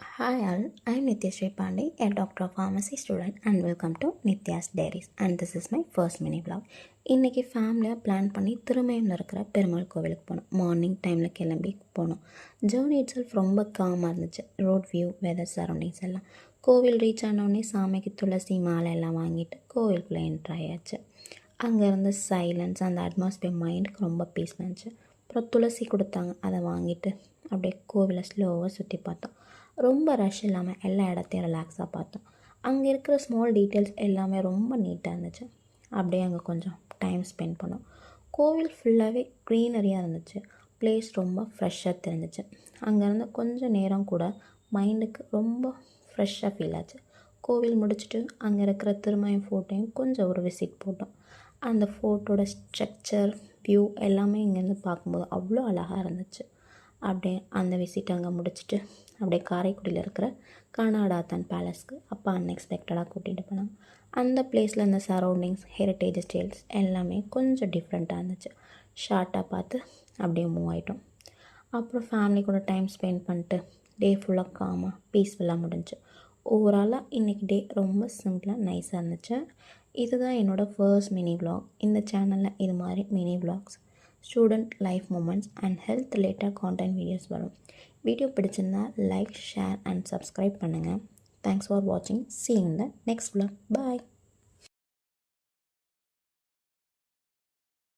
Hi all, I'm Nityashree Pandey, a doctor of pharmacy student and welcome to Nitya's Diaries and this is my first mini vlog. இன்றைக்கி ஃபேமிலியாக plan பண்ணி திருமயமில் இருக்கிற பெருமாள் கோவிலுக்கு போனோம். Morning டைமில் கிளம்பி போனோம். ஜேர்னி இட் செல்ஃப் ரொம்ப காமாக இருந்துச்சு. ரோட் வியூ, வெதர், சரௌண்டிங்ஸ் எல்லாம். கோவில் ரீச் ஆனோடனே சாமிக்கு துளசி மாலை எல்லாம் வாங்கிட்டு கோவிலுக்குள்ளே என்ட்ரு ஆயாச்சு. அங்கே இருந்த சைலன்ஸ், அந்த அட்மாஸ்பியர் மைண்டுக்கு ரொம்ப பீஸாக இருந்துச்சு. அப்புறம் துளசி கொடுத்தாங்க, அதை வாங்கிட்டு அப்படியே கோவிலை ஸ்லோவாக சுற்றி பார்த்தோம். ரொம்ப ரஷ் இல்லாமல் எல்லா இடத்தையும் ரிலாக்ஸாக பார்த்தோம். அங்கே இருக்கிற ஸ்மால் டீட்டெயில்ஸ் எல்லாமே ரொம்ப நீட்டாக இருந்துச்சு. அப்படியே அங்கே கொஞ்சம் டைம் ஸ்பெண்ட் பண்ணோம். கோவில் ஃபுல்லாகவே க்ரீனரியாக இருந்துச்சு. பிளேஸ் ரொம்ப ஃப்ரெஷ்ஷாக தெரிஞ்சிச்சு. அங்கேருந்து கொஞ்சம் நேரம் கூட மைண்டுக்கு ரொம்ப ஃப்ரெஷ்ஷாக ஃபீல் ஆச்சு. கோவில் முடிச்சுட்டு அங்கே இருக்கிற திருமயம் ஃபோட்டோயும் கொஞ்சம் ஒரு விசிட் போட்டோம். அந்த ஃபோட்டோட ஸ்ட்ரக்சர், வியூ எல்லாமே இங்கேருந்து பார்க்கும்போது அவ்வளோ அழகாக இருந்துச்சு. அப்படியே அந்த விசிட் அங்கே முடிச்சுட்டு அப்படியே காரைக்குடியில் இருக்கிற கனடாத்தன் பேலஸ்க்கு அப்போ அன்எக்ஸ்பெக்டடாக கூட்டிகிட்டு போனாங்க. அந்த பிளேஸில் இந்த சரௌண்டிங்ஸ், ஹெரிட்டேஜ் ஸ்டைல்ஸ் எல்லாமே கொஞ்சம் டிஃப்ரெண்ட்டாக இருந்துச்சு. ஷார்ட்டாக பார்த்து அப்படியே மூவ் ஆகிட்டோம். அப்புறம் ஃபேமிலி கூட டைம் ஸ்பெண்ட் பண்ணிட்டு டே ஃபுல்லாக காமாக பீஸ்ஃபுல்லாக முடிஞ்சு. ஓவராலாக இன்றைக்கி டே ரொம்ப சிம்பிளாக நைஸாக இருந்துச்சு. இதுதான் என்னோடய ஃபர்ஸ்ட் மினி விலாக். இந்த சேனலில் இது மாதிரி mini vlogs, student life moments and health related content videos வரும். வீடியோ பிடிச்சிருந்தா லைக், ஷேர் அண்ட் சப்ஸ்கிரைப் பண்ணுங்கள். தேங்க்ஸ் ஃபார் வாட்சிங். See you in the next vlog. Bye.